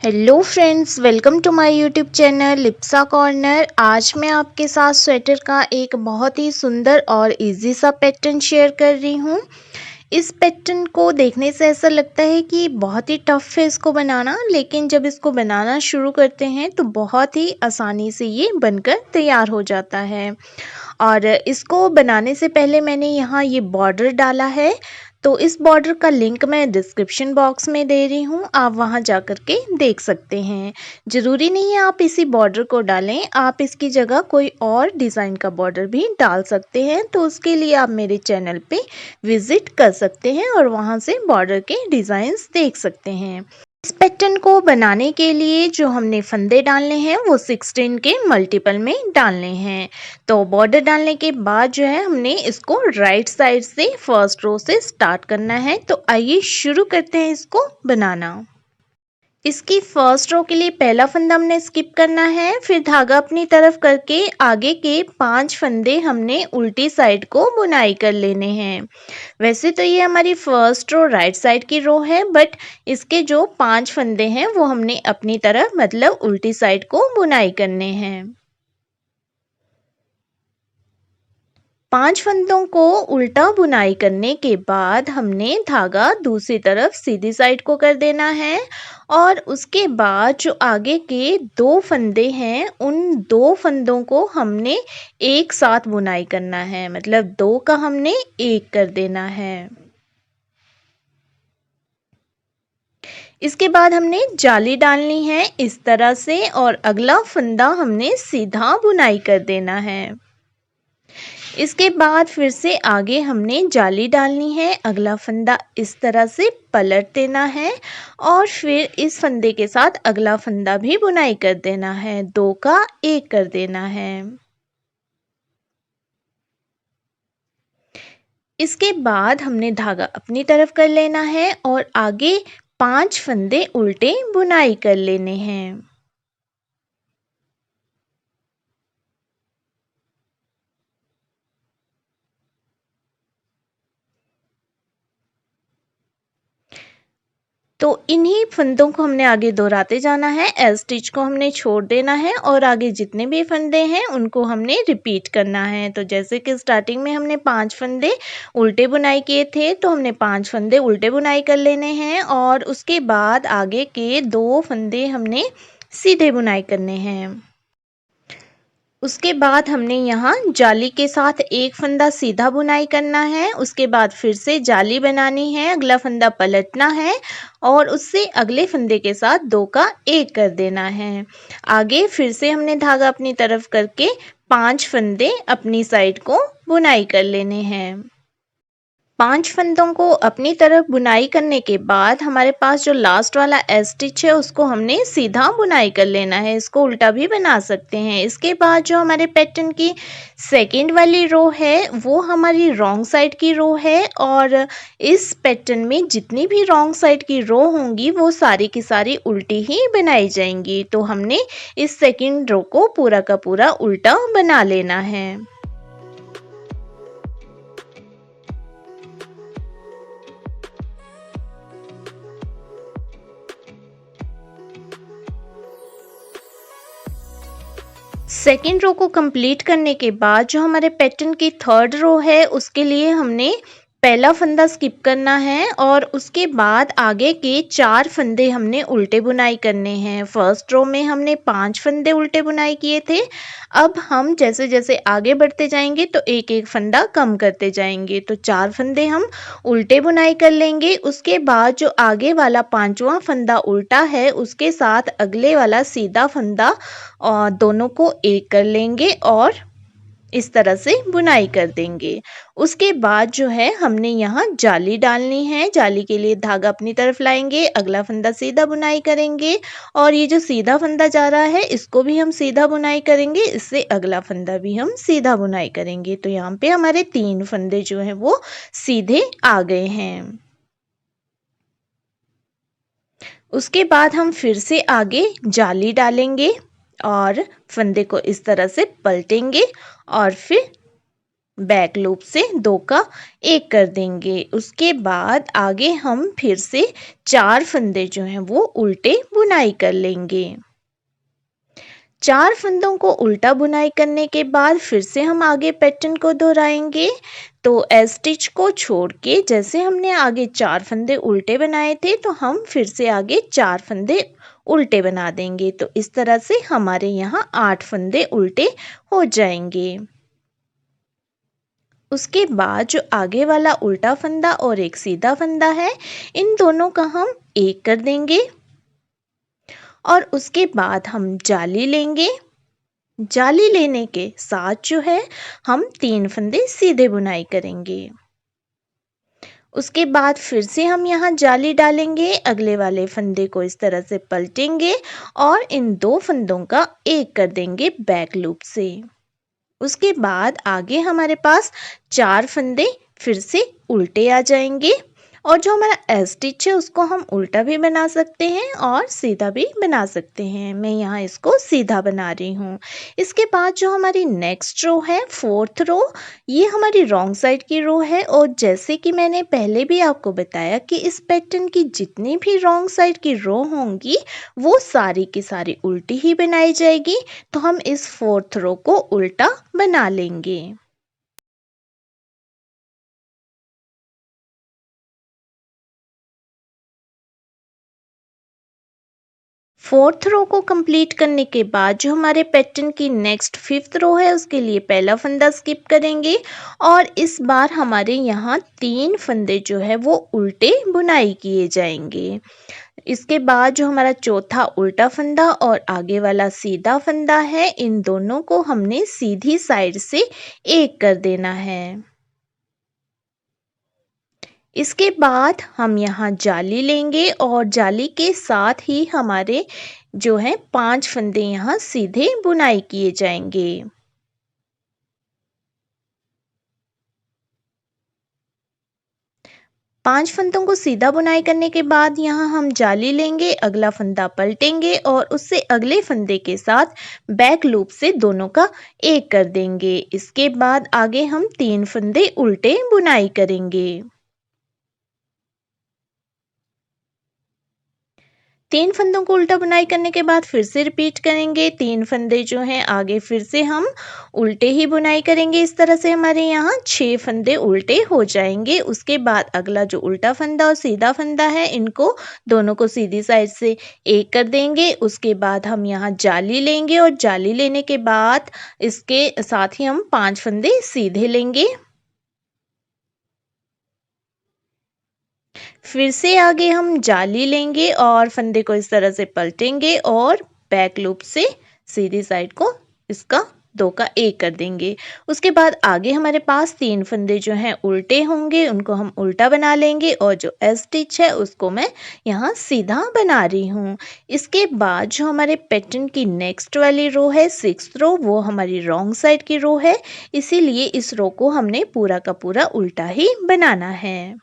Hello friends, welcome to my YouTube channel Lipsa Corner. आज मैं आपके साथ स्वेटर का एक बहुत ही सुंदर और इजी सा पैटर्न शेयर कर रही हूँ। इस पैटर्न को देखने से ऐसा लगता है कि बहुत ही टफ है इसको बनाना, लेकिन जब इसको बनाना शुरू करते हैं तो बहुत ही आसानी से ये बनकर तैयार हो जाता है। और इसको बनाने से पहले मैंने यहाँ ये बॉर्डर डाला है, तो इस बॉर्डर का लिंक मैं डिस्क्रिप्शन बॉक्स में दे रही हूँ, आप वहाँ जा कर के देख सकते हैं। ज़रूरी नहीं है आप इसी बॉर्डर को डालें, आप इसकी जगह कोई और डिज़ाइन का बॉर्डर भी डाल सकते हैं। तो उसके लिए आप मेरे चैनल पे विज़िट कर सकते हैं और वहाँ से बॉर्डर के डिज़ाइंस देख सकते हैं। इस पैटर्न को बनाने के लिए जो हमने फंदे डालने हैं वो 16 के मल्टीपल में डालने हैं। तो बॉर्डर डालने के बाद जो है हमने इसको राइट साइड से फर्स्ट रो से स्टार्ट करना है। तो आइए शुरू करते हैं इसको बनाना। इसकी फर्स्ट रो के लिए पहला फंदा हमने स्किप करना है, फिर धागा अपनी तरफ करके आगे के 5 फंदे हमने उल्टी साइड को बुनाई कर लेने हैं। वैसे तो ये हमारी फर्स्ट रो राइट साइड की रो है, बट इसके जो 5 फंदे हैं वो हमने अपनी तरफ मतलब उल्टी साइड को बुनाई करने हैं। 5 फंदों को उल्टा बुनाई करने के बाद हमने धागा दूसरी तरफ सीधी साइड को कर देना है और उसके बाद जो आगे के 2 फंदे हैं उन 2 फंदों को हमने एक साथ बुनाई करना है, मतलब 2 का हमने 1 कर देना है। इसके बाद हमने जाली डालनी है इस तरह से और अगला फंदा हमने सीधा बुनाई कर देना है। इसके बाद फिर से आगे हमने जाली डालनी है, अगला फंदा इस तरह से पलट देना है और फिर इस फंदे के साथ अगला फंदा भी बुनाई कर देना है, 2 का 1 कर देना है। इसके बाद हमने धागा अपनी तरफ कर लेना है और आगे 5 फंदे उल्टे बुनाई कर लेने हैं। तो इन्हीं फंदों को हमने आगे दोहराते जाना है, एल स्टिच को हमने छोड़ देना है और आगे जितने भी फंदे हैं उनको हमने रिपीट करना है। तो जैसे कि स्टार्टिंग में हमने 5 फंदे उल्टे बुनाई किए थे, तो हमने 5 फंदे उल्टे बुनाई कर लेने हैं और उसके बाद आगे के 2 फंदे हमने सीधे बुनाई करने हैं। उसके बाद हमने यहाँ जाली के साथ एक फंदा सीधा बुनाई करना है, उसके बाद फिर से जाली बनानी है, अगला फंदा पलटना है और उससे अगले फंदे के साथ 2 का 1 कर देना है। आगे फिर से हमने धागा अपनी तरफ करके 5 फंदे अपनी साइड को बुनाई कर लेने हैं। 5 फंदों को अपनी तरफ बुनाई करने के बाद हमारे पास जो लास्ट वाला एल स्टिच है उसको हमने सीधा बुनाई कर लेना है, इसको उल्टा भी बना सकते हैं। इसके बाद जो हमारे पैटर्न की सेकंड वाली रो है वो हमारी रॉन्ग साइड की रो है और इस पैटर्न में जितनी भी रॉन्ग साइड की रो होंगी वो सारी की सारी उल्टी ही बनाई जाएंगी। तो हमने इस सेकंड रो को पूरा का पूरा उल्टा बना लेना है। सेकेंड रो को कंप्लीट करने के बाद जो हमारे पैटर्न की थर्ड रो है उसके लिए हमने पहला फंदा स्किप करना है और उसके बाद आगे के 4 फंदे हमने उल्टे बुनाई करने हैं। फर्स्ट रो में हमने 5 फंदे उल्टे बुनाई किए थे, अब हम जैसे जैसे आगे बढ़ते जाएंगे तो एक एक फंदा कम करते जाएंगे, तो 4 फंदे हम उल्टे बुनाई कर लेंगे। उसके बाद जो आगे वाला 5वां फंदा उल्टा है उसके साथ अगले वाला सीधा फंदा और दोनों को एक कर लेंगे और इस तरह से बुनाई कर देंगे। उसके बाद जो है हमने यहाँ जाली डालनी है, जाली के लिए धागा अपनी तरफ लाएंगे, अगला फंदा सीधा बुनाई करेंगे और ये जो सीधा फंदा जा रहा है इसको भी हम सीधा बुनाई करेंगे, इससे अगला फंदा भी हम सीधा बुनाई करेंगे। तो यहाँ पे हमारे 3 फंदे जो हैं वो सीधे आ गए हैं। उसके बाद हम फिर से आगे जाली डालेंगे और फंदे को इस तरह से पलटेंगे और फिर बैक लूप से 2 का 1 कर देंगे। उसके बाद आगे हम फिर से 4 फंदे जो हैं वो उल्टे बुनाई कर लेंगे। 4 फंदों को उल्टा बुनाई करने के बाद फिर से हम आगे पैटर्न को दोहराएंगे। तो एज स्टिच को छोड़ के जैसे हमने आगे 4 फंदे उल्टे बनाए थे तो हम फिर से आगे 4 फंदे उल्टे बना देंगे। तो इस तरह से हमारे यहाँ 8 फंदे उल्टे हो जाएंगे। उसके बाद जो आगे वाला उल्टा फंदा और एक सीधा फंदा है, इन दोनों का हम 1 कर देंगे और उसके बाद हम जाली लेंगे। जाली लेने के साथ जो है हम 3 फंदे सीधे बुनाई करेंगे। उसके बाद फिर से हम यहाँ जाली डालेंगे, अगले वाले फंदे को इस तरह से पलटेंगे और इन 2 फंदों का 1 कर देंगे बैक लूप से। उसके बाद आगे हमारे पास 4 फंदे फिर से उल्टे आ जाएंगे और जो हमारा एल स्टिच है उसको हम उल्टा भी बना सकते हैं और सीधा भी बना सकते हैं। मैं यहाँ इसको सीधा बना रही हूँ। इसके बाद जो हमारी नेक्स्ट रो है, 4th रो, ये हमारी रॉन्ग साइड की रो है और जैसे कि मैंने पहले भी आपको बताया कि इस पैटर्न की जितनी भी रॉन्ग साइड की रो होंगी वो सारी की सारी उल्टी ही बनाई जाएगी। तो हम इस 4th रो को उल्टा बना लेंगे। 4th रो को कंप्लीट करने के बाद जो हमारे पैटर्न की नेक्स्ट 5th रो है उसके लिए पहला फंदा स्किप करेंगे और इस बार हमारे यहाँ 3 फंदे जो है वो उल्टे बुनाई किए जाएंगे। इसके बाद जो हमारा चौथा उल्टा फंदा और आगे वाला सीधा फंदा है, इन दोनों को हमने सीधी साइड से 1 कर देना है। इसके बाद हम यहाँ जाली लेंगे और जाली के साथ ही हमारे जो है 5 फंदे यहाँ सीधे बुनाई किए जाएंगे। 5 फंदों को सीधा बुनाई करने के बाद यहाँ हम जाली लेंगे, अगला फंदा पलटेंगे और उससे अगले फंदे के साथ बैक लूप से दोनों का 1 कर देंगे। इसके बाद आगे हम 3 फंदे उल्टे बुनाई करेंगे। 3 फंदों को उल्टा बुनाई करने के बाद फिर से रिपीट करेंगे। 3 फंदे जो हैं आगे फिर से हम उल्टे ही बुनाई करेंगे। इस तरह से हमारे यहाँ 6 फंदे उल्टे हो जाएंगे। उसके बाद अगला जो उल्टा फंदा और सीधा फंदा है, इनको दोनों को सीधी साइड से 1 कर देंगे। उसके बाद हम यहाँ जाली लेंगे और जाली लेने के बाद इसके साथ ही हम 5 फंदे सीधे लेंगे। फिर से आगे हम जाली लेंगे और फंदे को इस तरह से पलटेंगे और बैक लूप से सीधी साइड को इसका 2 का 1 कर देंगे। उसके बाद आगे हमारे पास 3 फंदे जो हैं उल्टे होंगे, उनको हम उल्टा बना लेंगे और जो एस स्टिच है उसको मैं यहाँ सीधा बना रही हूँ। इसके बाद जो हमारे पैटर्न की नेक्स्ट वाली रो है 6th रो, वो हमारी रॉन्ग साइड की रो है, इसीलिए इस रो को हमने पूरा का पूरा उल्टा ही बनाना है।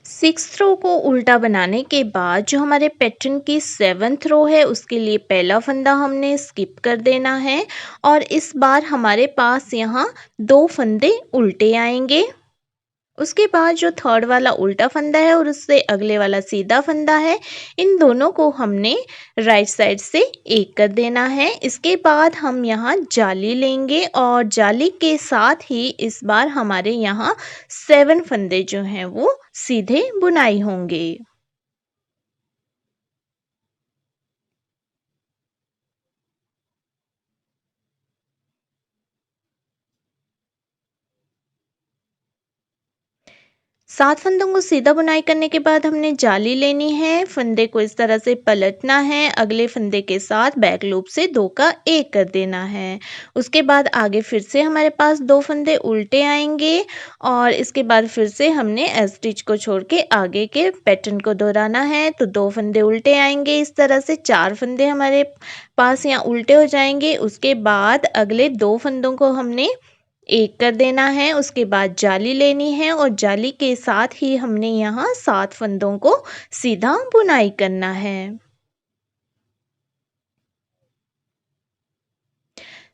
6th रो को उल्टा बनाने के बाद जो हमारे पैटर्न की 7th रो है उसके लिए पहला फंदा हमने स्किप कर देना है और इस बार हमारे पास यहाँ 2 फंदे उल्टे आएंगे। उसके बाद जो 3rd वाला उल्टा फंदा है और उससे अगले वाला सीधा फंदा है, इन दोनों को हमने राइट साइड से 1 कर देना है। इसके बाद हम यहाँ जाली लेंगे और जाली के साथ ही इस बार हमारे यहाँ 7 फंदे जो हैं वो सीधे बुनाई होंगे। 7 फंदों को सीधा बुनाई करने के बाद हमने जाली लेनी है, फंदे को इस तरह से पलटना है, अगले फंदे के साथ बैक लूप से 2 का 1 कर देना है। उसके बाद आगे फिर से हमारे पास 2 फंदे उल्टे आएंगे और इसके बाद फिर से हमने एस स्टिच को छोड़ के आगे के पैटर्न को दोहराना है। तो 2 फंदे उल्टे आएंगे, इस तरह से 4 फंदे हमारे पास यहाँ उल्टे हो जाएंगे। उसके बाद अगले 2 फंदों को हमने एक कर देना है। उसके बाद जाली लेनी है और जाली के साथ ही हमने यहाँ 7 फंदों को सीधा बुनाई करना है।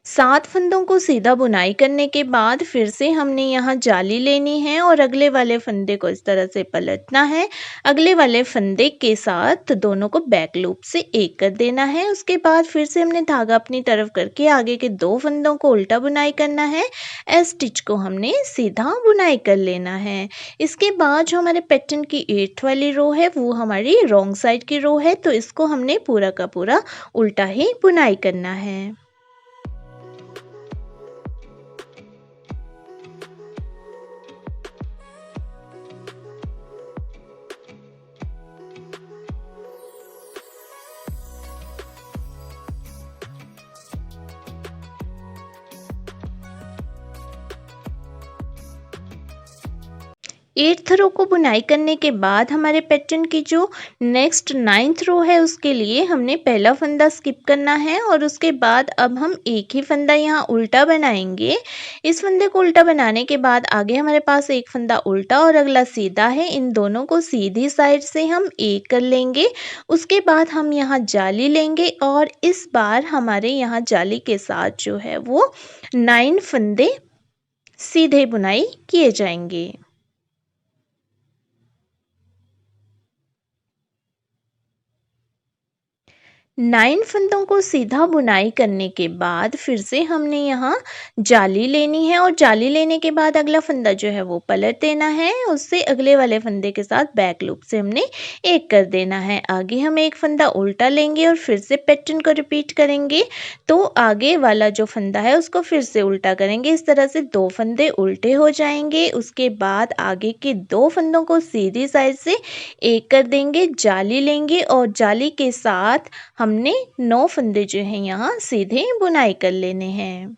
7 फंदों को सीधा बुनाई करने के बाद फिर से हमने यहाँ जाली लेनी है और अगले वाले फंदे को इस तरह से पलटना है। अगले वाले फंदे के साथ दोनों को बैक लूप से एक कर देना है। उसके बाद फिर से हमने धागा अपनी तरफ करके आगे के 2 फंदों को उल्टा बुनाई करना है। एस स्टिच को हमने सीधा बुनाई कर लेना है। इसके बाद जो हमारे पैटर्न की 8th वाली रो है वो हमारी रॉन्ग साइड की रो है, तो इसको हमने पूरा का पूरा उल्टा ही बुनाई करना है। 8th रो को बुनाई करने के बाद हमारे पैटर्न की जो नेक्स्ट 9th रो है उसके लिए हमने पहला फंदा स्किप करना है और उसके बाद अब हम एक ही फंदा यहाँ उल्टा बनाएंगे। इस फंदे को उल्टा बनाने के बाद आगे हमारे पास एक फंदा उल्टा और अगला सीधा है। इन दोनों को सीधी साइड से हम एक कर लेंगे। उसके बाद हम यहाँ जाली लेंगे और इस बार हमारे यहाँ जाली के साथ जो है वो 9 फंदे सीधे बुनाई किए जाएंगे। 9 फंदों को सीधा बुनाई करने के बाद फिर से हमने यहाँ जाली लेनी है और जाली लेने के बाद अगला फंदा जो है वो पलट देना है। उससे अगले वाले फंदे के साथ बैक लूप से हमने एक कर देना है। आगे हम एक फंदा उल्टा लेंगे और फिर से पैटर्न को रिपीट करेंगे। तो आगे वाला जो फंदा है उसको फिर से उल्टा करेंगे। इस तरह से 2 फंदे उल्टे हो जाएंगे। उसके बाद आगे के 2 फंदों को सीधी साइड से एक कर देंगे, जाली लेंगे और जाली के साथ हमने 9 फंदे जो हैं यहाँ सीधे बुनाई कर लेने हैं।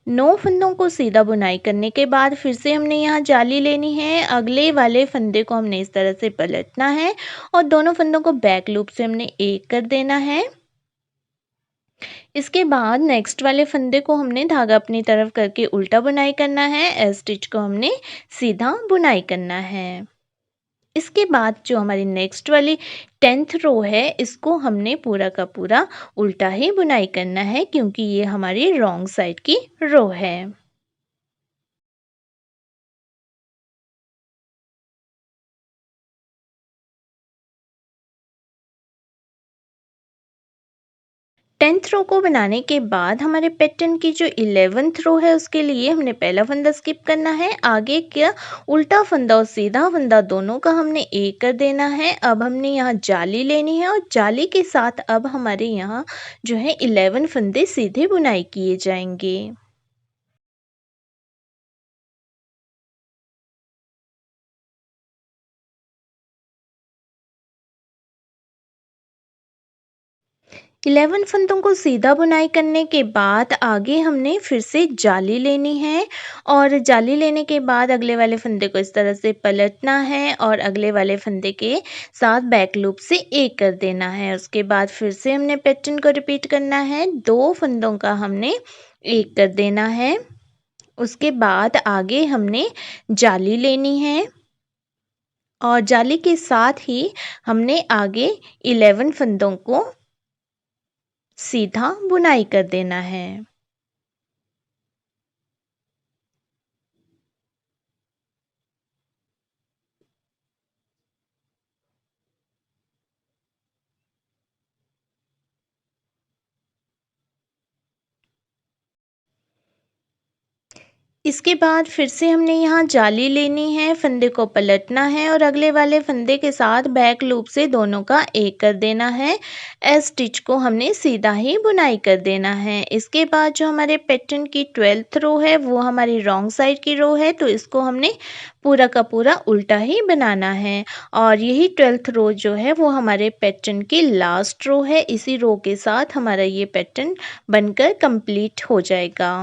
नौ फंदों को सीधा बुनाई करने के बाद फिर से हमने यहाँ जाली लेनी है। अगले वाले फंदे को हमने इस तरह से पलटना है और दोनों फंदों को बैक लूप से हमने एक कर देना है। इसके बाद नेक्स्ट वाले फंदे को हमने धागा अपनी तरफ करके उल्टा बुनाई करना है। एस स्टिच को हमने सीधा बुनाई करना है। इसके बाद जो हमारी नेक्स्ट वाली 10th रो है इसको हमने पूरा का पूरा उल्टा ही बुनाई करना है क्योंकि ये हमारी रॉन्ग साइड की रो है। टेंथ रो को बनाने के बाद हमारे पैटर्न की जो 11th रो है उसके लिए हमने पहला फंदा स्किप करना है। आगे क्या उल्टा फंदा और सीधा फंदा दोनों का हमने एक कर देना है। अब हमने यहाँ जाली लेनी है और जाली के साथ अब हमारे यहाँ जो है 11 फंदे सीधे बुनाई किए जाएंगे। इलेवन फंदों को सीधा बुनाई करने के बाद आगे हमने फिर से जाली लेनी है और जाली लेने के बाद अगले वाले फंदे को इस तरह से पलटना है और अगले वाले फंदे के साथ बैक लूप से एक कर देना है। उसके बाद फिर से हमने पैटर्न को रिपीट करना है। 2 फंदों का हमने एक कर देना है। उसके बाद आगे हमने जाली लेनी है और जाली के साथ ही हमने आगे 11 फंदों को सीधा बुनाई कर देना है। इसके बाद फिर से हमने यहाँ जाली लेनी है, फंदे को पलटना है और अगले वाले फंदे के साथ बैक लूप से दोनों का एक कर देना है। एस स्टिच को हमने सीधा ही बुनाई कर देना है। इसके बाद जो हमारे पैटर्न की 12th रो है वो हमारी रॉन्ग साइड की रो है, तो इसको हमने पूरा का पूरा उल्टा ही बनाना है और यही 12th रो जो है वो हमारे पैटर्न की लास्ट रो है। इसी रो के साथ हमारा ये पैटर्न बनकर कंप्लीट हो जाएगा।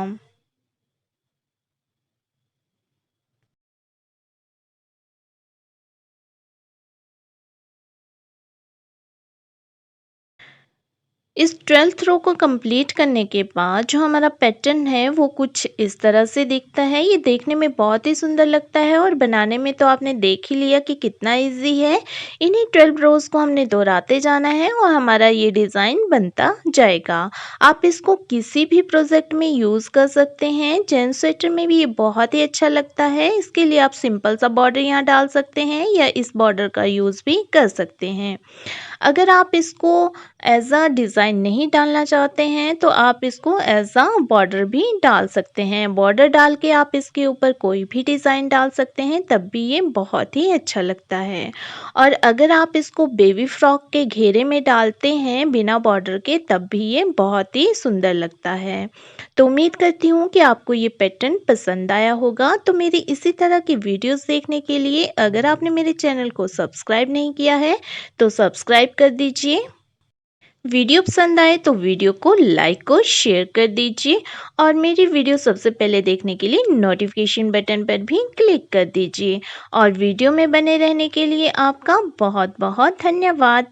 इस 12th रो को कंप्लीट करने के बाद जो हमारा पैटर्न है वो कुछ इस तरह से दिखता है। ये देखने में बहुत ही सुंदर लगता है और बनाने में तो आपने देख ही लिया कि कितना इजी है। इन्हीं 12 रोज़ को हमने दोहराते जाना है और हमारा ये डिज़ाइन बनता जाएगा। आप इसको किसी भी प्रोजेक्ट में यूज़ कर सकते हैं। जेंट्स स्वेटर में भी ये बहुत ही अच्छा लगता है। इसके लिए आप सिंपल सा बॉर्डर यहाँ डाल सकते हैं या इस बॉर्डर का यूज़ भी कर सकते हैं। अगर आप इसको एज़ अ डिज़ाइन नहीं डालना चाहते हैं तो आप इसको एज़ अ बॉर्डर भी डाल सकते हैं। बॉर्डर डाल के आप इसके ऊपर कोई भी डिज़ाइन डाल सकते हैं, तब भी ये बहुत ही अच्छा लगता है। और अगर आप इसको बेबी फ्रॉक के घेरे में डालते हैं बिना बॉर्डर के, तब भी ये बहुत ही सुंदर लगता है। तो उम्मीद करती हूँ कि आपको ये पैटर्न पसंद आया होगा। तो मेरी इसी तरह की वीडियोस देखने के लिए अगर आपने मेरे चैनल को सब्सक्राइब नहीं किया है तो सब्सक्राइब कर दीजिए। वीडियो पसंद आए तो वीडियो को लाइक और शेयर कर दीजिए और मेरी वीडियो सबसे पहले देखने के लिए नोटिफिकेशन बटन पर भी क्लिक कर दीजिए। और वीडियो में बने रहने के लिए आपका बहुत बहुत धन्यवाद।